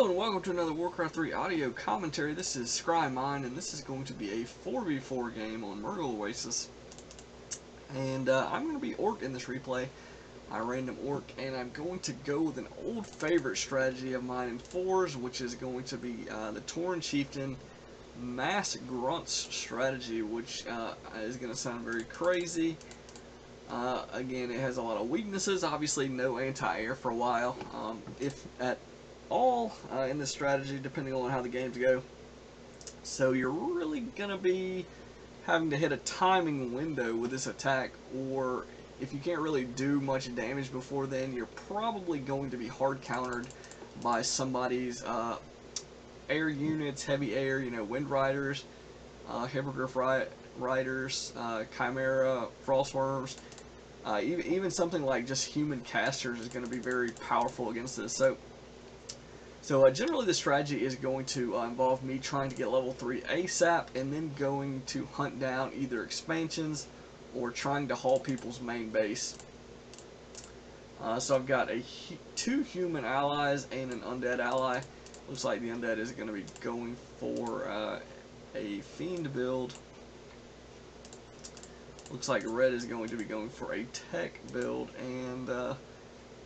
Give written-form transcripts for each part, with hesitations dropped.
Hello and welcome to another Warcraft 3 audio commentary. This is ScryMind, and this is going to be a 4v4 game on Myrtle Oasis. And I'm going to be Orc in this replay, random Orc, and I'm going to go with an old favorite strategy of mine in 4s, which is going to be the Tauren Chieftain Mass Grunts strategy, which is going to sound very crazy. Again, it has a lot of weaknesses. Obviously, no anti-air for a while, if at all in this strategy, depending on how the games go. So you're really going to be having to hit a timing window with this attack, or if you can't really do much damage before then, you're probably going to be hard countered by somebody's air units, heavy air, Wind Riders, Hippogriff Riders, Chimera, Frostworms. Even something like just human casters is going to be very powerful against this. So generally the strategy is going to involve me trying to get level 3 ASAP, and then going to hunt down either expansions or trying to haul people's main base. So I've got two human allies and an undead ally. Looks like the undead is going to be going for a fiend build. Looks like red is going to be going for a tech build, and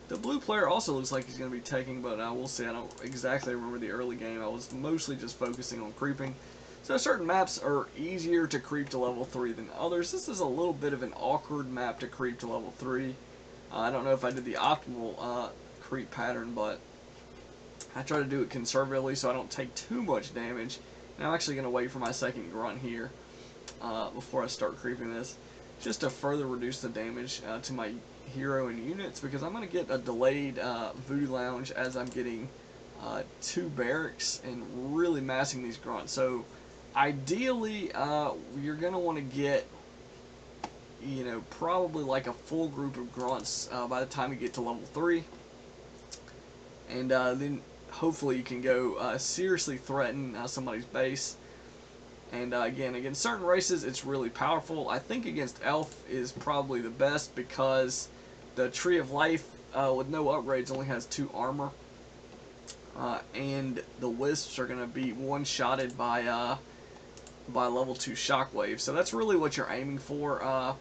the blue player also looks like he's going to be taking, but we'll see. I don't exactly remember the early game. I was mostly just focusing on creeping. So certain maps are easier to creep to level 3 than others. This is a little bit of an awkward map to creep to level 3. I don't know if I did the optimal creep pattern, but I try to do it conservatively so I don't take too much damage. And I'm actually going to wait for my second grunt here before I start creeping this, just to further reduce the damage to my hero and units, because I'm going to get a delayed Voodoo Lounge as I'm getting 2 barracks and really massing these grunts. So ideally you're going to want to get probably like a full group of grunts by the time you get to level 3, and then hopefully you can go seriously threaten somebody's base. And again, against certain races, it's really powerful. I think against Elf is probably the best, because the Tree of Life with no upgrades only has 2 armor. And the Wisps are going to be one-shotted by level 2 Shockwave. So that's really what you're aiming for.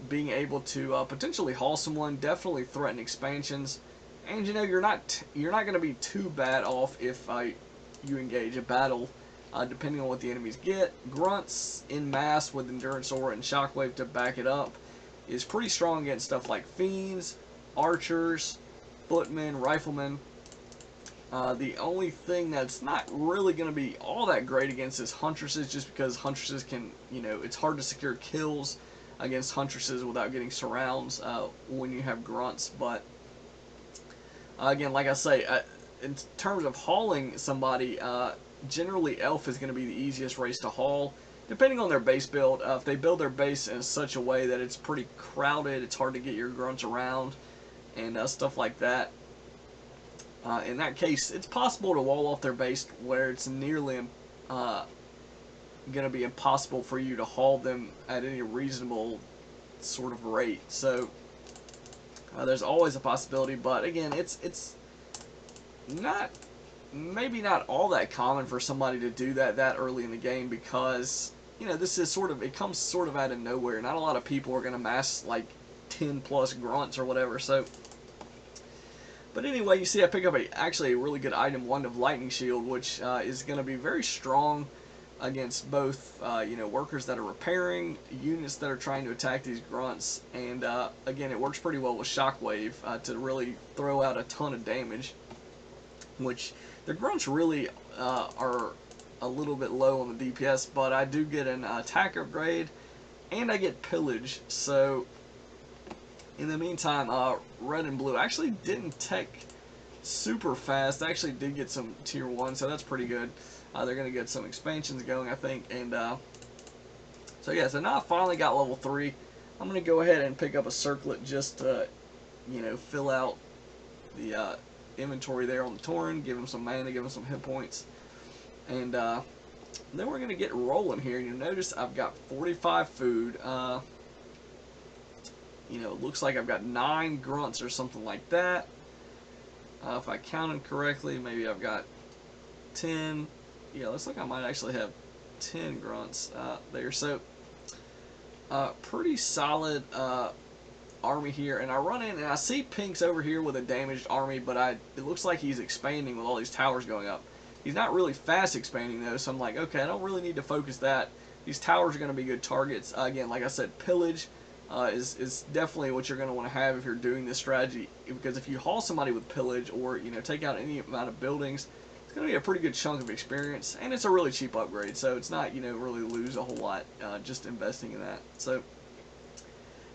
Being able to potentially haul someone, definitely threaten expansions. And you're not going to be too bad off if you engage a battle. Depending on what the enemies get. Grunts in mass with Endurance Aura and Shockwave to back it up is pretty strong against stuff like Fiends, Archers, Footmen, Riflemen. The only thing that's not really going to be all that great against is Huntresses, just because Huntresses can, it's hard to secure kills against Huntresses without getting surrounds when you have Grunts. But again, like I say, in terms of hauling somebody, generally Elf is going to be the easiest race to haul, depending on their base build. If they build their base in such a way that it's pretty crowded, it's hard to get your grunts around, and stuff like that. In that case, it's possible to wall off their base where it's nearly going to be impossible for you to haul them at any reasonable sort of rate. So there's always a possibility, but again, it's not... maybe not all that common for somebody to do that early in the game, because this is it comes sort of out of nowhere. Not a lot of people are going to mass like 10 plus grunts or whatever. So, but anyway, you see I pick up actually a really good item, Wand of Lightning Shield, which is going to be very strong against both workers that are repairing, units that are trying to attack these grunts, and again, it works pretty well with Shockwave to really throw out a ton of damage, which the grunts really are a little bit low on the DPS, but I do get an attack upgrade, and I get pillage. So in the meantime, red and blue actually didn't tech super fast. I actually did get some tier 1, so that's pretty good. They're going to get some expansions going, I think. And so yeah, so now I finally got level 3. I'm going to go ahead and pick up a circlet just to, fill out the inventory there on the Tauren, give him some mana, give him some hit points, and then we're going to get rolling here. And you'll notice I've got 45 food. It looks like I've got 9 grunts or something like that. If I counted correctly, maybe I've got 10. Yeah, looks like I might actually have 10 grunts there. So, pretty solid army here. And I run in and I see Pink's over here with a damaged army, but it looks like he's expanding with all these towers going up. He's not really fast expanding though, so I'm like, okay, I don't really need to focus that. These towers are going to be good targets. Again, like I said, pillage is definitely what you're going to want to have if you're doing this strategy, because if you haul somebody with pillage or take out any amount of buildings, it's going to be a pretty good chunk of experience, and it's a really cheap upgrade, so it's not really lose a whole lot just investing in that. So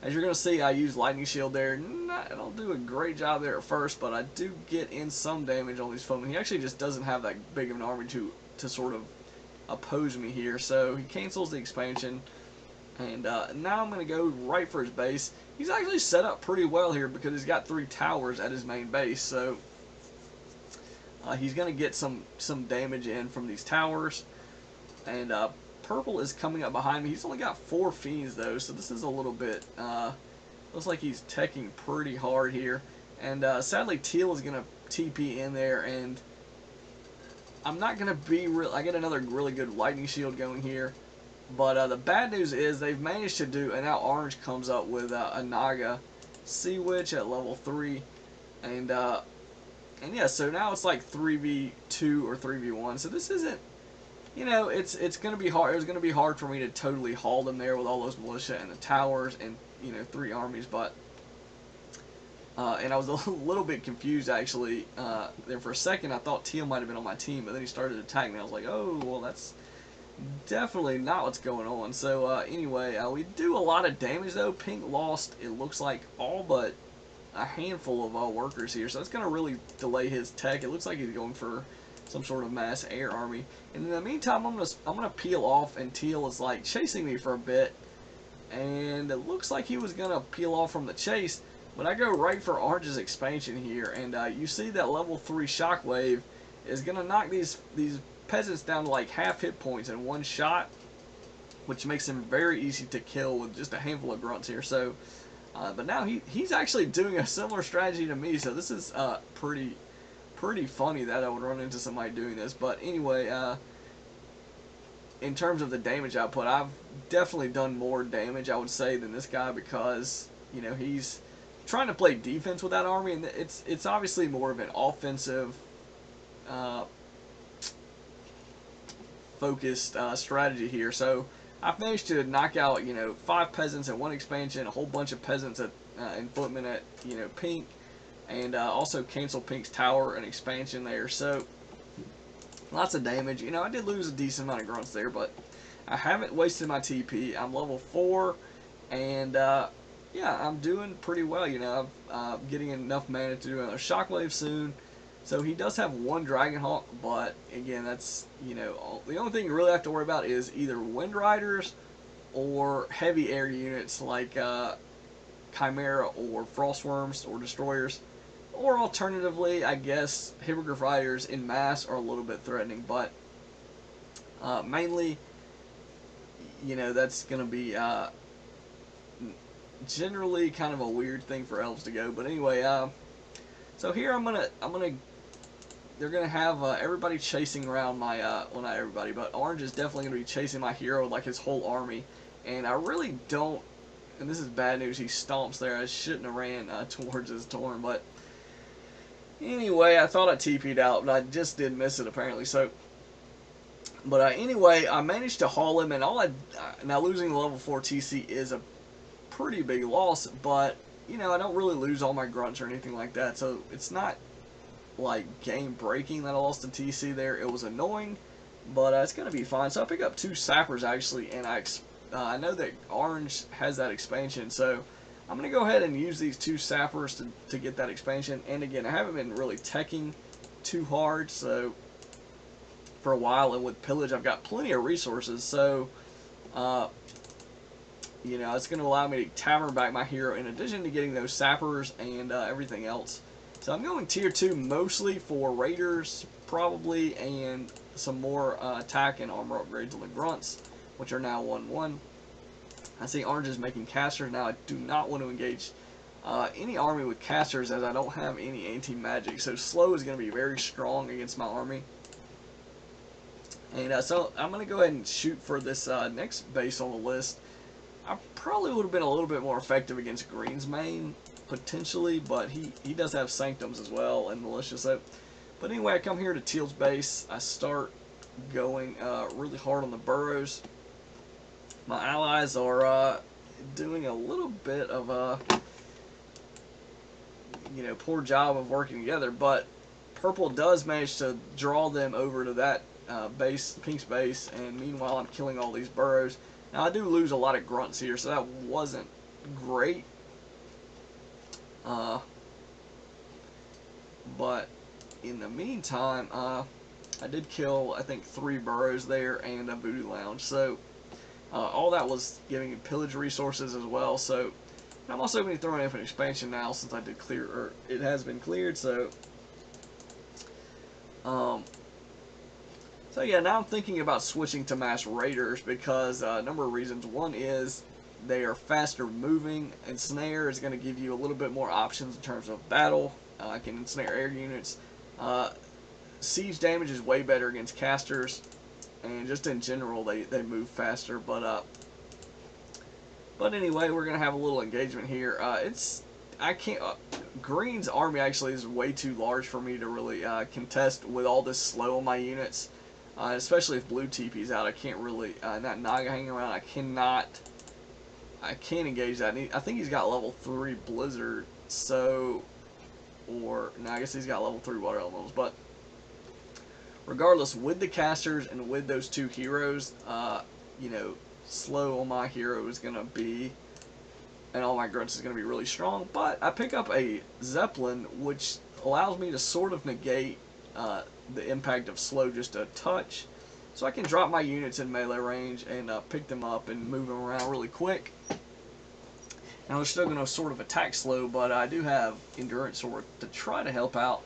as you're going to see, I use lightning shield there. I don't do a great job there at first, but I do get in some damage on these foemen. He actually just doesn't have that big of an army to sort of oppose me here, so he cancels the expansion. And now I'm going to go right for his base. He's actually set up pretty well here because he's got 3 towers at his main base. So he's going to get some damage in from these towers. And purple is coming up behind me. He's only got 4 fiends though, so this is a little bit... looks like he's teching pretty hard here. And sadly teal is going to TP in there, and I'm not going to be real... I get another really good lightning shield going here. But the bad news is they've managed to do, and now orange comes up with a Naga Sea Witch at level 3, and yeah, so now it's like 3v2 or 3v1. So this isn't, it's going to be hard. It's going to be hard for me to totally haul them there with all those militia and the towers and 3 armies. But and I was a little bit confused actually. There for a second I thought teal might have been on my team, but then he started attacking me. I was like, oh well, that's definitely not what's going on. So anyway, we do a lot of damage though. Pink lost, it looks like, all but a handful of workers here, so that's going to really delay his tech. It looks like he's going for some sort of mass air army. And in the meantime, I'm gonna peel off, and teal is like chasing me for a bit, and it looks like he was gonna peel off from the chase, but I go right for orange's expansion here, and you see that level 3 shockwave is gonna knock these peasants down to like half hit points in one shot, which makes him very easy to kill with just a handful of grunts here. So but now he's actually doing a similar strategy to me, so this is pretty funny that I would run into somebody doing this. But anyway, in terms of the damage output, I've definitely done more damage, I would say, than this guy, because he's trying to play defense with that army, and it's obviously more of an offensive focused strategy here. So I've managed to knock out 5 peasants at 1 expansion, a whole bunch of peasants at and footmen at pink, and also cancel pink's tower and expansion there. So lots of damage. I did lose a decent amount of grunts there, but I haven't wasted my TP. I'm level 4, and yeah, I'm doing pretty well. I'm getting enough mana to do another shockwave soon. So he does have 1 Dragonhawk, but again, that's, the only thing you really have to worry about is either Wind Riders or heavy air units like Chimera or Frostworms or Destroyers. Or alternatively, I guess, Hippogriff Riders in mass are a little bit threatening, but mainly, that's going to be generally kind of a weird thing for elves to go. But anyway, so here they're gonna have everybody chasing around my, well, not everybody, but orange is definitely gonna be chasing my hero, like his whole army, and I really don't, and this is bad news, he stomps there. I shouldn't have ran towards his Torn, but anyway, I thought I TP'd out, but I just did miss it apparently. So, but anyway, I managed to haul him, and now losing the level 4 TC is a pretty big loss, but I don't really lose all my grunts or anything like that, so it's not like game breaking that I lost the TC there. It was annoying, but it's gonna be fine. So I pick up 2 sappers actually, and I know that orange has that expansion, so I'm gonna go ahead and use these 2 sappers to get that expansion. And again, I haven't been really teching too hard, so for a while, and with pillage I've got plenty of resources, so it's going to allow me to tavern back my hero in addition to getting those sappers and everything else. So I'm going tier 2 mostly for raiders probably, and some more attack and armor upgrades on the grunts, which are now 1-1. I see orange is making casters now. I do not want to engage any army with casters, as I don't have any anti-magic, so slow is going to be very strong against my army. And so I'm going to go ahead and shoot for this next base on the list. I probably would have been a little bit more effective against Green's main, potentially, but he does have Sanctums as well and Militia. So, but anyway, I come here to Teal's base. I start going really hard on the burrows. My allies are doing a little bit of a poor job of working together, but Purple does manage to draw them over to that base, Pink's base, and meanwhile I'm killing all these burrows. Now I do lose a lot of grunts here, so that wasn't great. But in the meantime, I did kill, I think, 3 burrows there and a voodoo lounge. So all that was giving pillage resources as well. So I'm also going to be throwing in an expansion now since I did clear, or it has been cleared. So so yeah, now I'm thinking about switching to mass raiders because a number of reasons. One is they are faster moving, and snare is going to give you a little bit more options in terms of battle. I can ensnare air units. Siege damage is way better against casters, and just in general they move faster. But anyway, we're going to have a little engagement here. I can't. Green's army actually is way too large for me to really contest with all this slow on my units. Especially if blue TP's out, I can't really. That Naga hanging around, I can't engage that. I think he's got level 3 Blizzard, so, or no, I guess he's got level 3 Water Elementals. But regardless, with the casters and with those 2 heroes, slow on my hero is gonna be, and all my grunts is gonna be really strong. But I pick up a Zeppelin, which allows me to sort of negate the impact of slow just a touch, so I can drop my units in melee range and pick them up and move them around really quick. Now they're still going to sort of attack slow, but I do have endurance sword to try to help out.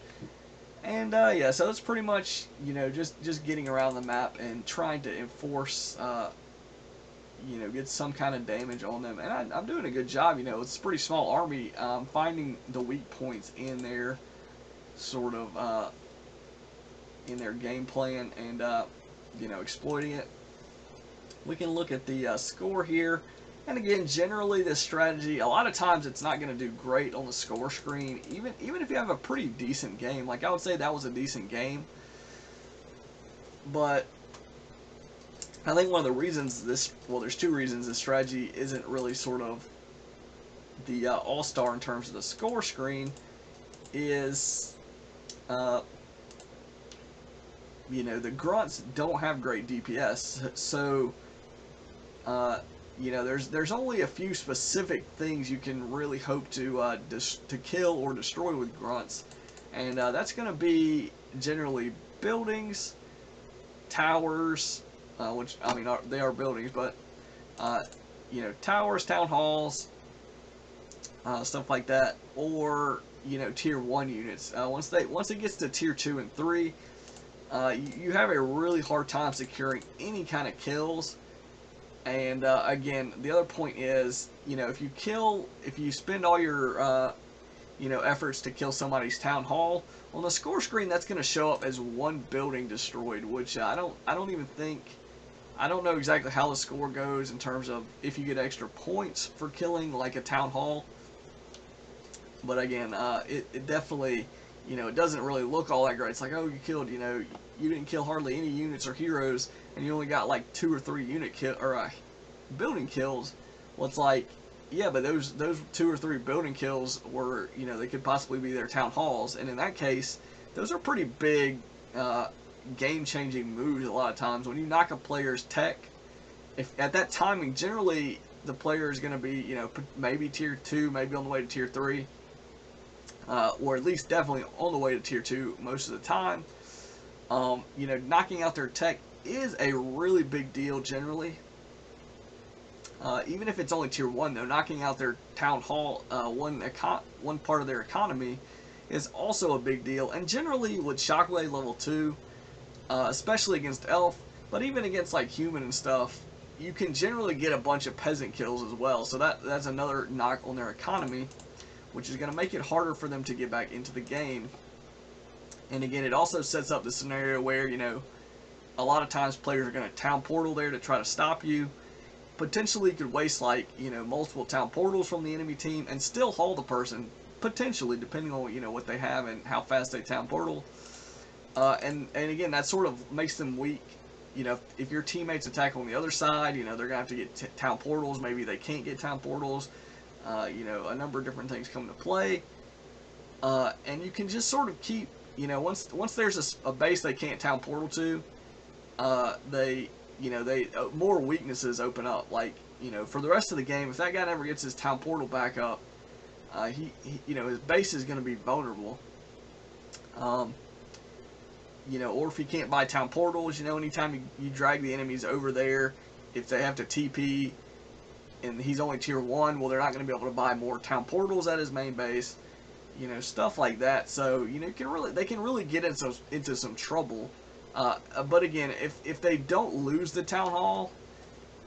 And yeah, so that's pretty much just getting around the map and trying to enforce get some kind of damage on them, and I'm doing a good job. It's a pretty small army. Finding the weak points in their sort of in their game plan and exploiting it. We can look at the score here, and again, generally this strategy, a lot of times it's not going to do great on the score screen, even if you have a pretty decent game. Like, I would say that was a decent game, but I think one of the reasons there's 2 reasons this strategy isn't really sort of the all-star in terms of the score screen is the grunts don't have great DPS, so there's only a few specific things you can really hope to kill or destroy with grunts, and that's going to be generally buildings, towers, which I mean they are buildings, but towers, town halls, stuff like that, or tier 1 units. Once it gets to tier 2 and 3. You have a really hard time securing any kind of kills, and again, the other point is, if you spend all your efforts to kill somebody's town hall, on the score screen that's going to show up as 1 building destroyed, which I don't know exactly how the score goes in terms of if you get extra points for killing like a town hall, but again, it definitely. It doesn't really look all that great. It's like, oh, you killed, you didn't kill hardly any units or heroes, and you only got like 2 or 3 unit kill or building kills. Well, it's like, yeah, but those 2 or 3 building kills were, they could possibly be their town halls, and in that case, those are pretty big, game-changing moves. A lot of times when you knock a player's tech, if at that timing, generally the player is going to be, maybe tier 2, maybe on the way to tier 3. Or at least definitely on the way to tier 2 most of the time. Knocking out their tech is a really big deal generally. Even if it's only tier 1 though, knocking out their town hall, one part of their economy, is also a big deal. And generally with Shockwave level 2, especially against Elf, but even against like human and stuff, you can generally get a bunch of peasant kills as well. So that's another knock on their economy, which is going to make it harder for them to get back into the game. And again, it also sets up the scenario where, a lot of times players are going to town portal there to try to stop you. Potentially could waste like, you know, multiple town portals from the enemy team and still haul the person, potentially, depending on, you know, what they have and how fast they town portal. And again, that sort of makes them weak. You know, if your teammates attack on the other side, you know, they're going to have to get town portals. Maybe they can't get town portals. You know, a number of different things come into play. And you can just sort of keep, you know, once there's a base they can't town portal to, more weaknesses open up. Like, you know, for the rest of the game, if that guy never gets his town portal back up, he you know, his base is going to be vulnerable. You know, or if he can't buy town portals, you know, anytime you drag the enemies over there, if they have to TP and he's only tier 1, well, they're not going to be able to buy more town portals at his main base. You know, stuff like that. So, you know, they can really get into some trouble. But again, if they don't lose the town hall,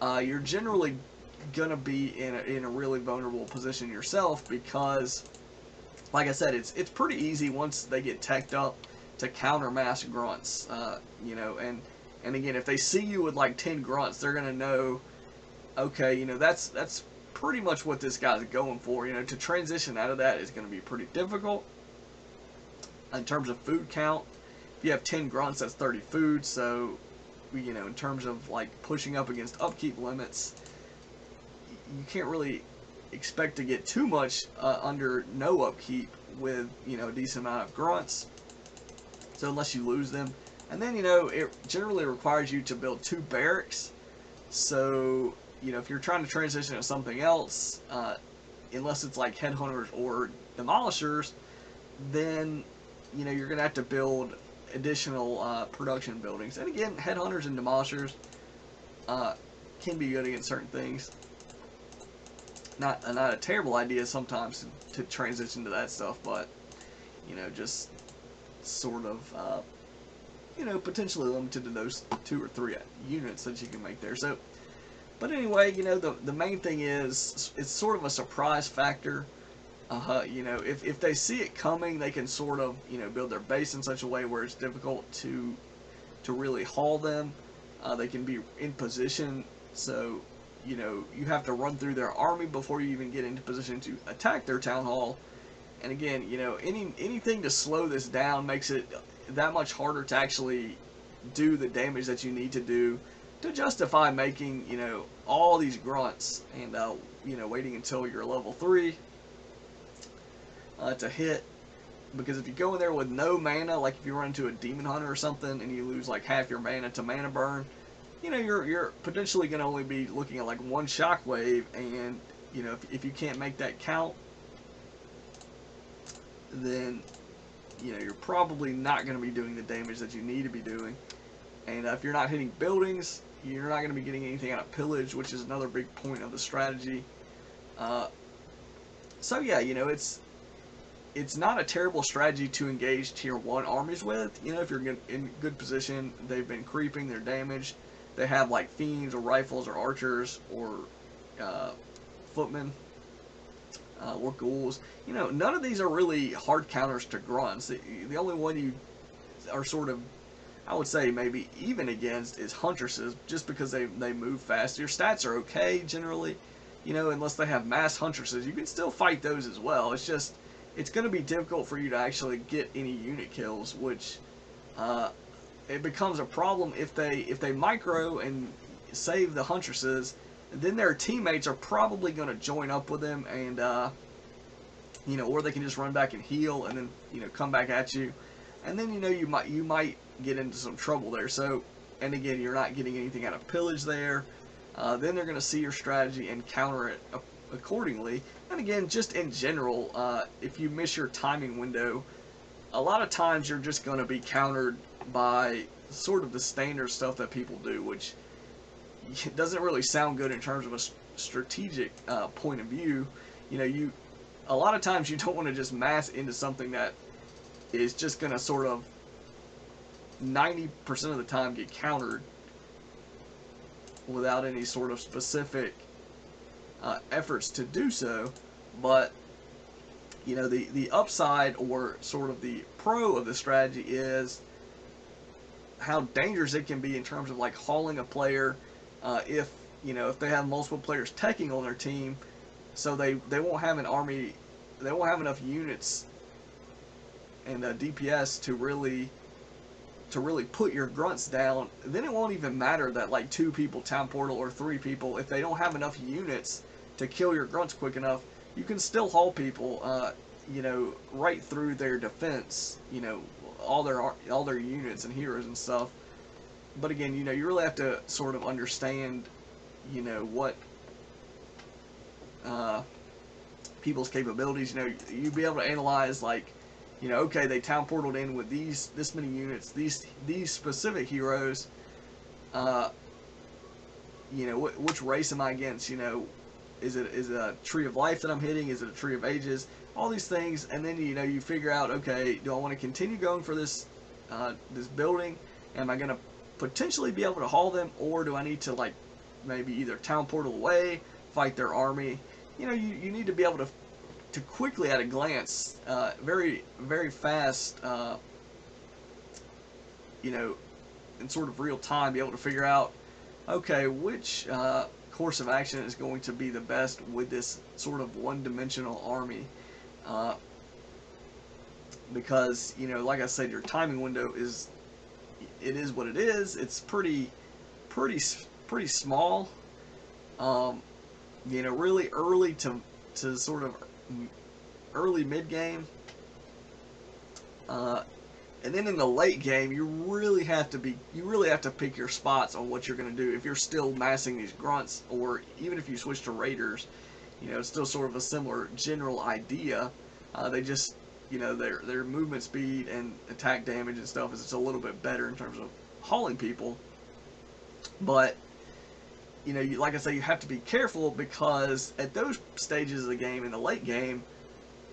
you're generally gonna be in a really vulnerable position yourself, because, like I said, it's pretty easy once they get teched up to counter mass grunts. You know, and again, if they see you with like 10 grunts, they're gonna know, okay, you know, that's pretty much what this guy's going for. You know, to transition out of that is going to be pretty difficult. In terms of food count, if you have 10 grunts, that's 30 food. So, you know, in terms of like pushing up against upkeep limits, you can't really expect to get too much under no upkeep with, you know, a decent amount of grunts. So unless you lose them, and then, you know, it generally requires you to build 2 barracks. So, you know, if you're trying to transition to something else, unless it's like headhunters or demolishers, then, you know, you're going to have to build additional production buildings. And again, headhunters and demolishers can be good against certain things. Not a terrible idea sometimes to transition to that stuff, but, you know, just sort of, you know, potentially limited to those 2 or 3 units that you can make there. So, but anyway, you know, the main thing is it's sort of a surprise factor. You know, if they see it coming, they can sort of, you know, build their base in such a way where it's difficult to really haul them. They can be in position, so, you know, you have to run through their army before you even get into position to attack their town hall. And again, you know, anything to slow this down makes it that much harder to actually do the damage that you need to do to justify making, you know, all these grunts and, you know, waiting until you're level 3 to hit. Because if you go in there with no mana, like if you run into a demon hunter or something and you lose like half your mana to mana burn, you know, you're potentially going to only be looking at like 1 shockwave, and, you know, if you can't make that count, then, you know, you're probably not going to be doing the damage that you need to be doing. And if you're not hitting buildings, you're not going to be getting anything out of pillage, which is another big point of the strategy. So yeah, you know, it's not a terrible strategy to engage tier 1 armies with. You know, if you're in good position, they've been creeping, they're damaged, they have like fiends or rifles or archers or footmen or ghouls. You know, none of these are really hard counters to grunts. The only one you are sort of, I would say, maybe even against is huntresses, just because they move fast. Your stats are okay generally, you know, unless they have mass huntresses. You can still fight those as well. It's just, it's going to be difficult for you to actually get any unit kills, which it becomes a problem if they micro and save the huntresses. Then their teammates are probably going to join up with them, and you know, or they can just run back and heal and then, you know, come back at you, and then, you know, you might get into some trouble there. So, and again, you're not getting anything out of pillage there. Then they're going to see your strategy and counter it accordingly. And again, just in general, if you miss your timing window, a lot of times you're just going to be countered by sort of the standard stuff that people do, which doesn't really sound good in terms of a strategic point of view. You know, a lot of times you don't want to just mass into something that is just going to sort of 90% of the time get countered without any sort of specific efforts to do so. But, you know, the upside, or sort of the pro of the strategy, is how dangerous it can be in terms of like hauling a player if if they have multiple players teching on their team, so they won't have an army, they won't have enough units and DPS to really put your grunts down. Then it won't even matter that like 2 people town portal or 3 people, if they don't have enough units to kill your grunts quick enough, you can still haul people right through their defense, all their units and heroes and stuff. But again, you really have to sort of understand what people's capabilities. You'd be able to analyze like, okay, they town portaled in with this many units, these specific heroes. Which race am I against? Is it a tree of life that I'm hitting? Is it a tree of ages? All these things, and then you figure out, okay, do I want to continue going for this building? Am I going to potentially be able to haul them, or do I need to like maybe either town portal away, fight their army? You need to be able to quickly at a glance, very very fast, in sort of real time, be able to figure out, okay, which course of action is going to be the best with this sort of one-dimensional army, because like I said, your timing window is what it is. It's pretty small. Really early to sort of early mid game, and then in the late game, you really have to pick your spots on what you're going to do. If you're still massing these grunts, or even if you switch to raiders, it's still sort of a similar general idea. They just their movement speed and attack damage and stuff is just a little bit better in terms of hauling people. But like I say, you have to be careful, because at those stages of the game, in the late game,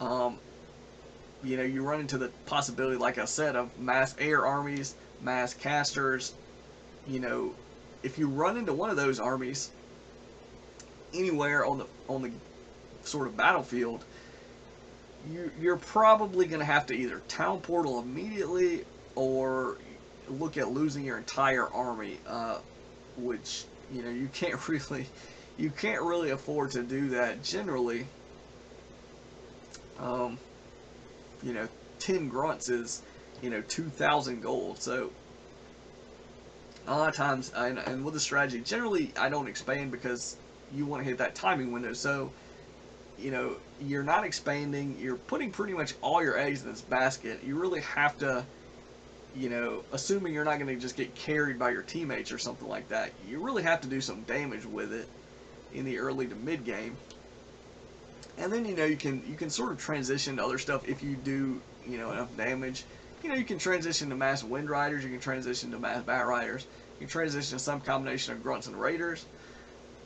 you run into the possibility, like I said, of mass air armies, mass casters. If you run into one of those armies anywhere on the sort of battlefield, you're probably going to have to either town portal immediately, or look at losing your entire army, which you can't really afford to do that generally. 10 grunts is 2,000 gold. So a lot of times, and with the strategy, generally I don't expand, because you want to hit that timing window. So you're not expanding, you're putting pretty much all your eggs in this basket. You really have to, assuming you're not going to just get carried by your teammates or something like that, you really have to do some damage with it in the early to mid game. And then you can sort of transition to other stuff if you do enough damage. You can transition to mass wind riders, you can transition to mass bat riders, you can transition to some combination of grunts and raiders.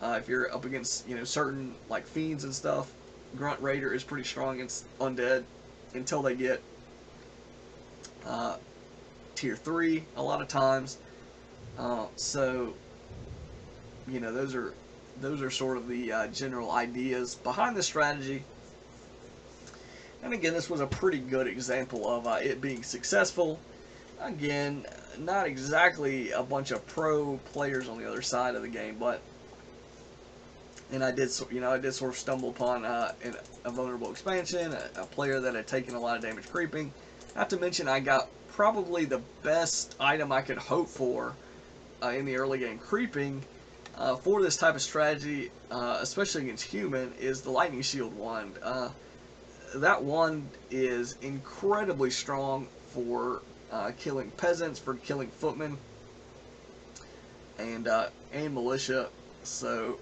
If you're up against certain like fiends and stuff, grunt raider is pretty strong against undead until they get tier 3 a lot of times. So those are sort of the general ideas behind the strategy. And again, this was a pretty good example of it being successful. Again, not exactly a bunch of pro players on the other side of the game, but I did sort of stumble upon a vulnerable expansion, a player that had taken a lot of damage creeping. Not to mention, I got probably the best item I could hope for in the early game creeping. For this type of strategy, especially against human, is the Lightning Shield wand. That wand is incredibly strong for killing peasants, for killing footmen, and militia. So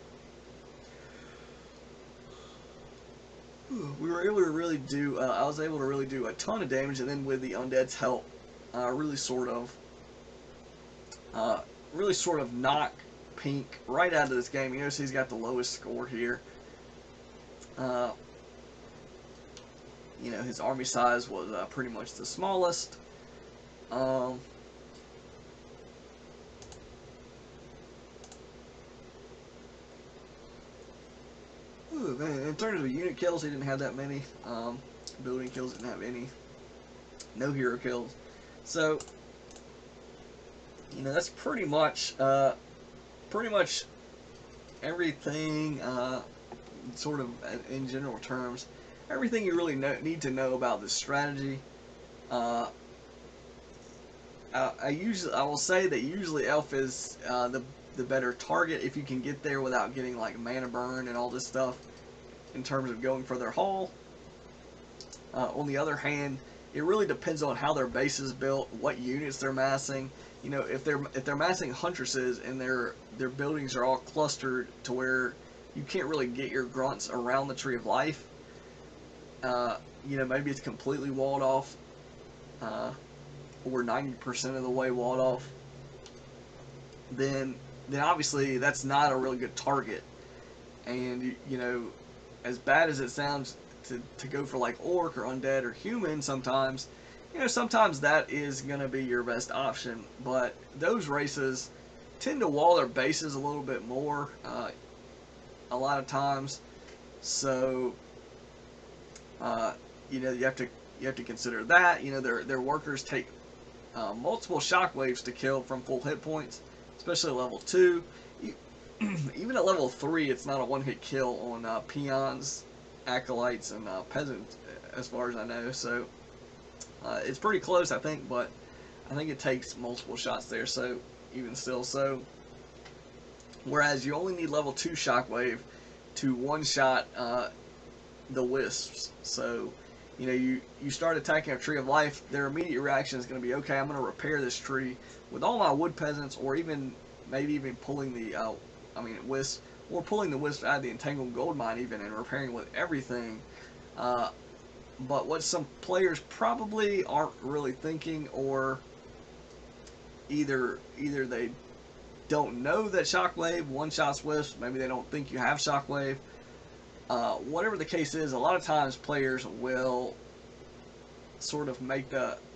we were able to really do. I was able to really do a ton of damage, and then with the undead's help, really sort of knock Pink right out of this game. You notice he's got the lowest score here. His army size was pretty much the smallest. Ooh, man, in terms of unit kills, he didn't have that many. Building kills didn't have any. No hero kills. So You know, that's pretty much everything. Sort of in general terms, everything you really need to know about this strategy. Uh, I will say that usually elf is the better target if you can get there without getting like mana burn and all this stuff in terms of going for their haul. On the other hand, it really depends on how their base is built, what units they're massing. You know, if they're massing huntresses and their buildings are all clustered to where you can't really get your grunts around the Tree of Life. You know, maybe it's completely walled off, or 90% of the way walled off. Then obviously that's not a really good target. And you know, as bad as it sounds to go for like orc or undead or human, sometimes, you know, sometimes that is going to be your best option. But those races tend to wall their bases a little bit more a lot of times. So you know, you have to consider that. You know, their workers take multiple shockwaves to kill from full hit points, especially at level 2. Even at level 3, it's not a one-hit kill on peons, acolytes, and peasants, as far as I know. So it's pretty close, I think, but I think it takes multiple shots there. So even still, so whereas you only need level 2 shockwave to one-shot the wisps. So you know, you start attacking a Tree of Life, their immediate reaction is going to be, okay, I'm going to repair this tree with all my wood peasants, or maybe even pulling the wisp, or pulling the wisp out of the entangled gold mine even, and repairing with everything. But what some players probably aren't really thinking, or either they don't know that shockwave one-shots wisps, maybe they don't think you have shockwave. Whatever the case is, a lot of times players will sort of make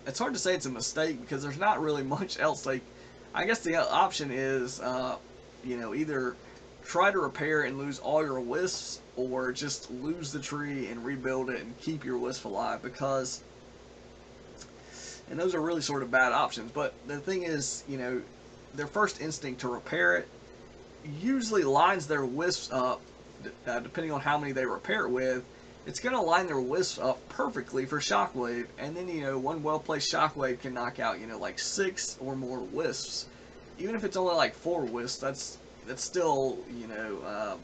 it's hard to say it's a mistake because there's not really much else. Like, I guess the option is, you know, either try to repair and lose all your wisps, or just lose the tree and rebuild it and keep your wisp alive, and those are really sort of bad options. But the thing is, you know, their first instinct to repair it usually lines their wisps up. Depending on how many they repair it with, it's going to line their wisps up perfectly for shockwave, and then, you know, one well-placed shockwave can knock out, you know, like 6 or more wisps. Even if it's only like 4 wisps, that's still, you know,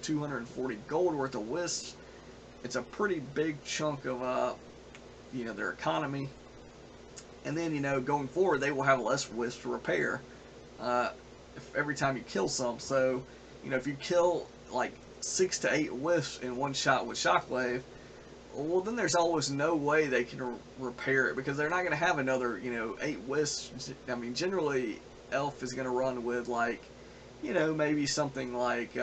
240 gold worth of wisps. It's a pretty big chunk of, you know, their economy. And then, you know, going forward, they will have less wisps to repair every time you kill some. So, you know, if you kill like 6 to 8 wisps in one shot with shockwave, well, then there's almost no way they can repair it, because they're not going to have another, you know, 8 wisps. I mean, generally, elf is going to run with, like, you know, maybe something like, you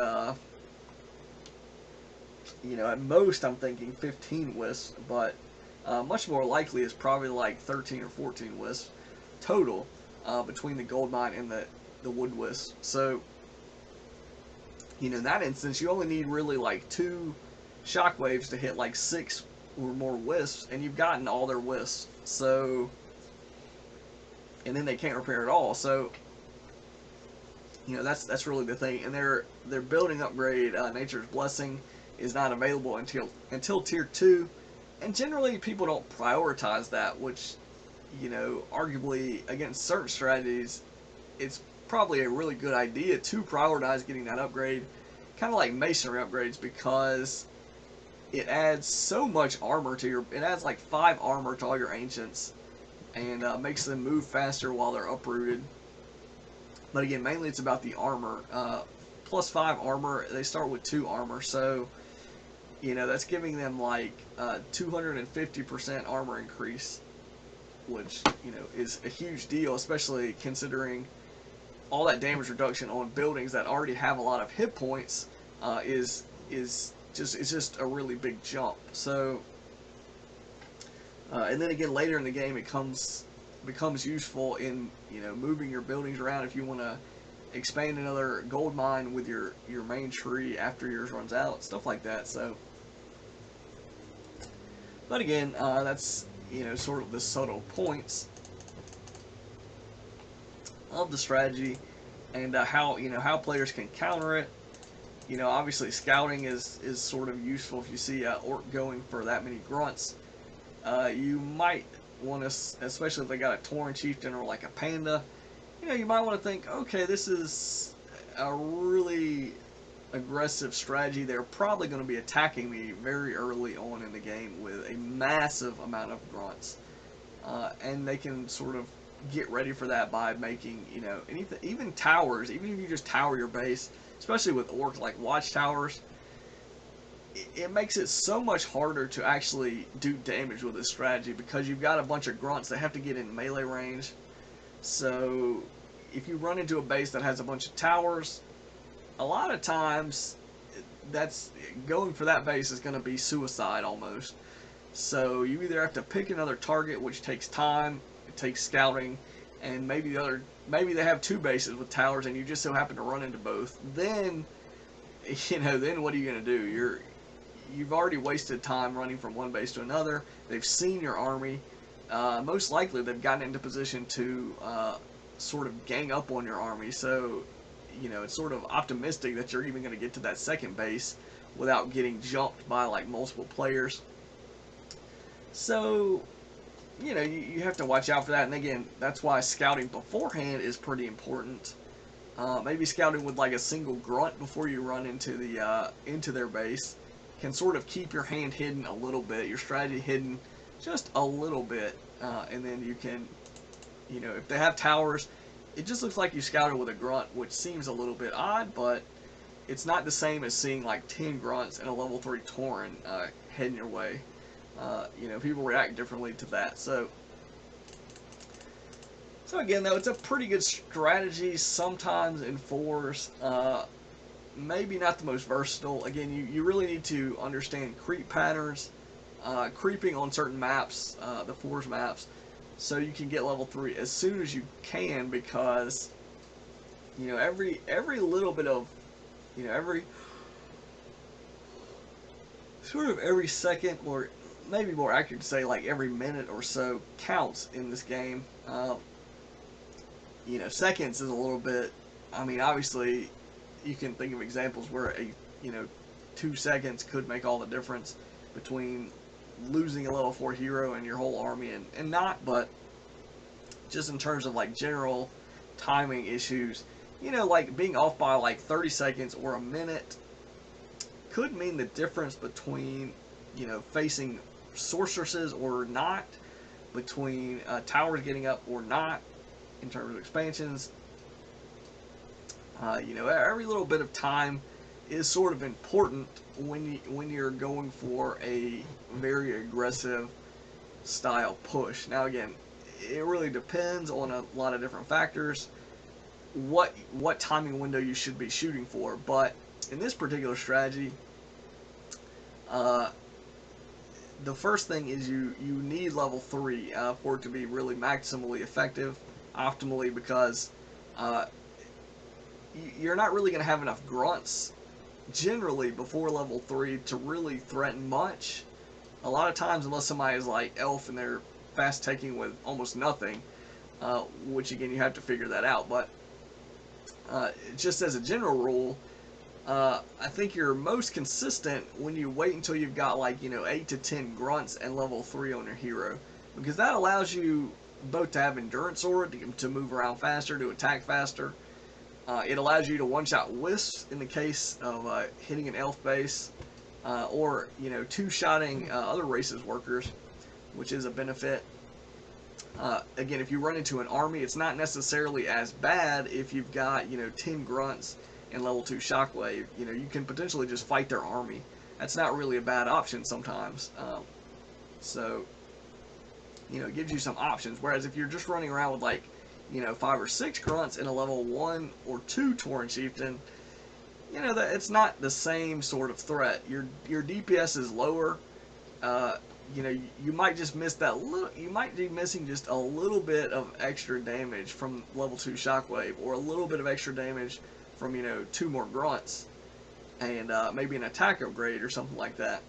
know, at most I'm thinking 15 wisps, but much more likely is probably like 13 or 14 wisps total between the gold mine and the wood wisp. So, you know, in that instance, you only need really like 2 shockwaves to hit like 6 or more wisps, and you've gotten all their wisps. So, and then they can't repair at all. So, you know, that's really the thing. And their building upgrade, Nature's Blessing, is not available until tier 2, and generally people don't prioritize that, which, you know, arguably against certain strategies, it's probably a really good idea to prioritize getting that upgrade, kind of like masonry upgrades, because it adds so much armor to it adds like 5 armor to all your ancients, and makes them move faster while they're uprooted. But again, mainly it's about the armor. Plus 5 armor, they start with 2 armor, so, you know, that's giving them like 250% armor increase, which, you know, is a huge deal, especially considering all that damage reduction on buildings that already have a lot of hit points is just a really big jump. So, and then again, later in the game, it becomes useful in, you know, moving your buildings around if you want to expand another gold mine with your main tree after yours runs out, stuff like that. So, but again, that's, you know, sort of the subtle points. of the strategy and how how players can counter it. Obviously scouting is sort of useful if you see orc going for that many grunts. You might want to, especially if they got a Tauren chieftain or like a panda, you might want to think, okay, this is a really aggressive strategy. They're probably going to be attacking me very early on in the game with a massive amount of grunts, and they can sort of get ready for that by making anything, even towers. Even if you just tower your base, especially with orc, like watchtowers, it makes it so much harder to actually do damage with this strategy because you've got a bunch of grunts that have to get in melee range. So if you run into a base that has a bunch of towers, a lot of times that's going for that base is going to be suicide almost. So you either have to pick another target, which takes time, it takes scouting, and maybe they have two bases with towers and you just so happen to run into both. Then then what are you going to do? You've already wasted time running from one base to another. They've seen your army. Most likely they've gotten into position to sort of gang up on your army. So, it's sort of optimistic that you're even going to get to that second base without getting jumped by like multiple players. So, you have to watch out for that. And again, that's why scouting beforehand is pretty important. Maybe scouting with like a single grunt before you run into their base can sort of keep your hand hidden a little bit, your strategy hidden just a little bit, and then you can, if they have towers, it just looks like you scouted with a grunt, which seems a little bit odd, but it's not the same as seeing like 10 grunts and a level 3 Tauren heading your way. People react differently to that. So again, though, it's a pretty good strategy sometimes in 4s. Maybe not the most versatile. Again, you really need to understand creep patterns, creeping on certain maps, the 4s maps, so you can get level 3 as soon as you can, because every little bit of every second, or maybe more accurate to say like every minute or so, counts in this game. Seconds is a little bit, obviously you can think of examples where 2 seconds could make all the difference between losing a level 4 hero and your whole army and not, but just in terms of like general timing issues, like being off by like 30 seconds or a minute could mean the difference between, facing sorceresses or not, between towers getting up or not in terms of expansions. Every little bit of time is sort of important when you're going for a very aggressive style push. Now again, it really depends on a lot of different factors what timing window you should be shooting for, but in this particular strategy, the first thing is you need level 3 for it to be really maximally effective, optimally, because you're not really going to have enough grunts generally before level 3 to really threaten much. A lot of times, unless somebody is like elf and they're fast taking with almost nothing, which again you have to figure that out, but just as a general rule, I think you're most consistent when you wait until you've got like 8 to 10 grunts and level 3 on your hero, because that allows you both to have endurance sword to move around faster, to attack faster. It allows you to one-shot wisps in the case of hitting an elf base, or two-shotting other races workers, which is a benefit. Again, if you run into an army, it's not necessarily as bad if you've got 10 grunts and level 2 shockwave. You can potentially just fight their army. That's not really a bad option sometimes. So it gives you some options. Whereas if you're just running around with like 5 or 6 grunts and a level 1 or 2 Tauren chieftain, that it's not the same sort of threat. Your DPS is lower. You might just miss that little. You might be missing just a little bit of extra damage from level 2 shockwave, or a little bit of extra damage from 2 more grunts, and maybe an attack upgrade or something like that.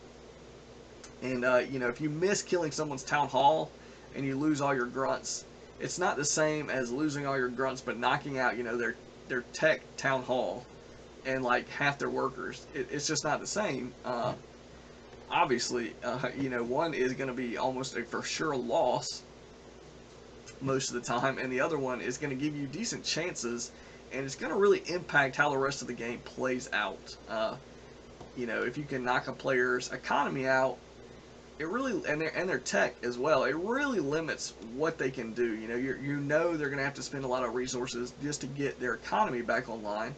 And if you miss killing someone's town hall and you lose all your grunts, it's not the same as losing all your grunts, but knocking out, you know, their tech town hall and like half their workers. It's just not the same. Obviously, you know, one is going to be almost a for sure loss most of the time, and the other one is going to give you decent chances, and it's going to really impact how the rest of the game plays out. You know, if you can knock a player's economy out, it really, and their tech as well, it really limits what they can do. You know, you know they're going to have to spend a lot of resources just to get their economy back online.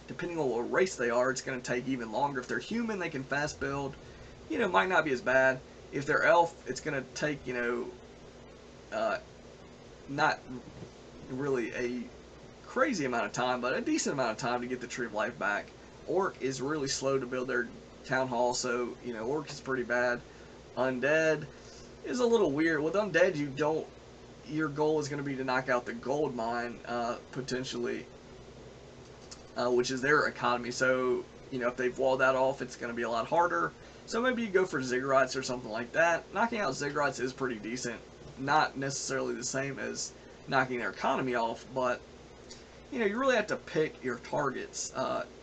Depending on what race they are, it's going to take even longer. If they're human, they can fast build. You know, might not be as bad. If they're elf, it's going to take, you know, not really a crazy amount of time, but a decent amount of time to get the Tree of Life back. Orc is really slow to build their town hall, so, you know, Orc is pretty bad. Undead is a little weird. With Undead, you don't, your goal is going to be to knock out the gold mine, potentially, which is their economy. So, you know, if they've walled that off, it's going to be a lot harder. So maybe you go for ziggurats or something like that. Knocking out ziggurats is pretty decent. Not necessarily the same as knocking their economy off, but, you know, you really have to pick your targets.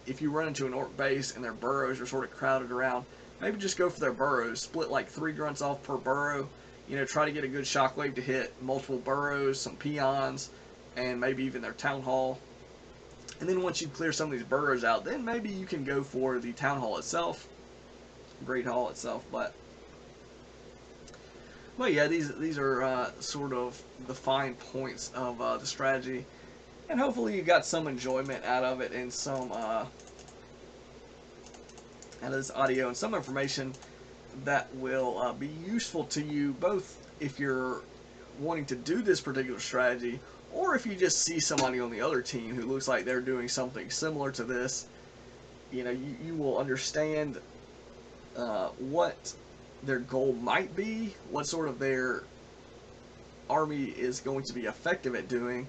If you run into an orc base and their burrows are sort of crowded around, maybe just go for their burrows. Split like 3 grunts off per burrow. You know, try to get a good shockwave to hit multiple burrows, some peons, and maybe even their town hall. And then once you clear some of these burrows out, then maybe you can go for the town hall itself, great hall itself. But yeah, these are sort of the fine points of the strategy. And hopefully you got some enjoyment out of it and some out of this audio and some information that will be useful to you, both if you're wanting to do this particular strategy or if you just see somebody on the other team who looks like they're doing something similar to this. You know, you will understand what their goal might be, what sort of their army is going to be effective at doing,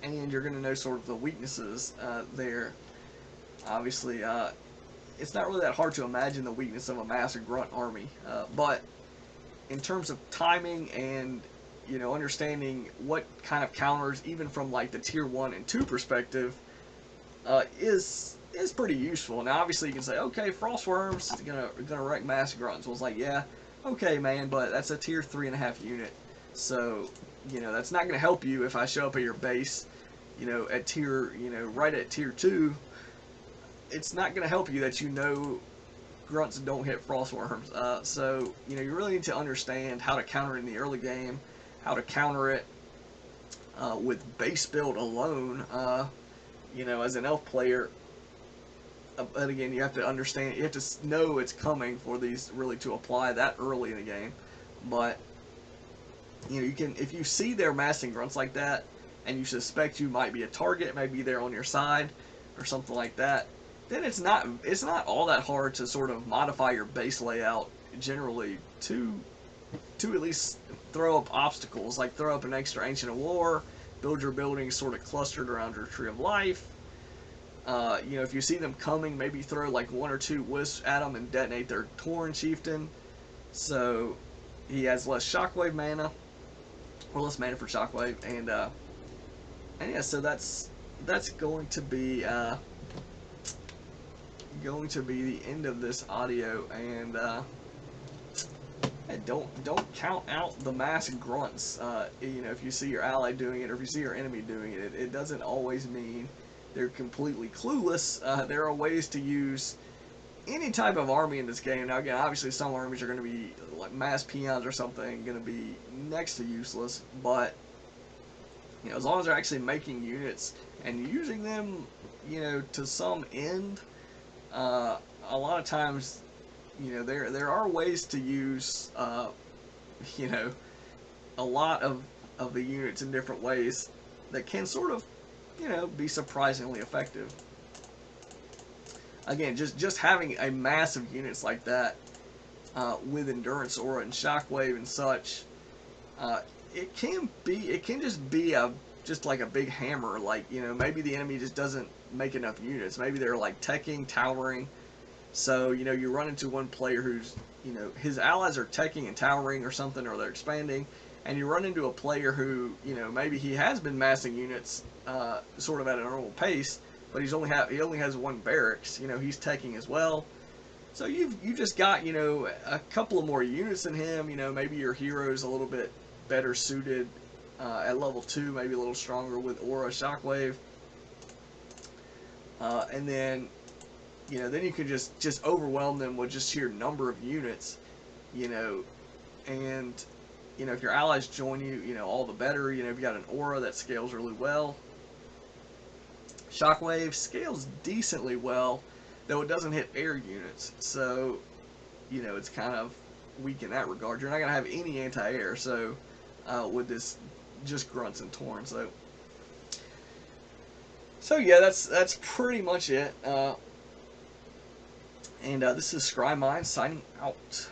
and you're going to know sort of the weaknesses there. Obviously, it's not really that hard to imagine the weakness of a mass or grunt army, but in terms of timing and, you know, understanding what kind of counters, even from like the tier 1 and 2 perspective, is pretty useful. Now, obviously, you can say, okay, Frost Worms is gonna wreck mass grunts. Well, it's like, yeah, okay, man, but that's a tier 3.5 unit, so, you know, that's not gonna help you if I show up at your base, you know, at tier, you know, right at tier 2. It's not gonna help you that, you know, grunts don't hit Frost Worms. So, you know, you really need to understand how to counter it in the early game, how to counter it with base build alone. You know, as an elf player, but again, you have to understand, you have to know it's coming for these really to apply that early in the game. But, you know, you can, if you see their massing grunts like that, and you suspect you might be a target, maybe they're on your side, or something like that, then it's not all that hard to sort of modify your base layout generally to at least throw up obstacles, like throw up an extra Ancient of War, build your buildings sort of clustered around your Tree of Life. You know, if you see them coming, maybe throw like 1 or 2 wisps at them and detonate their Tauren Chieftain, so he has less shockwave mana, or less mana for shockwave, and yeah, so that's going to be the end of this audio. And don't count out the mass grunts. You know, if you see your ally doing it, or if you see your enemy doing it, it doesn't always mean they're completely clueless. There are ways to use any type of army in this game. Now, again, obviously some armies are going to be, like mass peons or something, going to be next to useless, but, you know, as long as they're actually making units and using them, you know, to some end, a lot of times, you know, there are ways to use, you know, a lot of the units in different ways that can sort of, you know, be surprisingly effective. Again, just having a mass of units like that, with Endurance Aura and Shockwave and such, it can just be just like a big hammer. Like, you know, maybe the enemy just doesn't make enough units. Maybe they're like teching, towering. So, you know, you run into one player who's, you know, his allies are teching and towering or something, or they're expanding, and you run into a player who, you know, maybe he has been massing units sort of at a normal pace, but he only has one barracks. You know, he's taking as well. So you just got, you know, a couple of more units than him. You know, maybe your hero's a little bit better suited at level 2, maybe a little stronger with Aura Shockwave. And then, you know, then you can just overwhelm them with just sheer number of units, you know, and, you know, if your allies join you, you know, all the better. You know, if you got an Aura that scales really well. Shockwave scales decently well, though it doesn't hit air units, so, you know, it's kind of weak in that regard. You're not going to have any anti-air, so, with this, just grunts and torn, so yeah, that's pretty much it, and this is ScryMind signing out.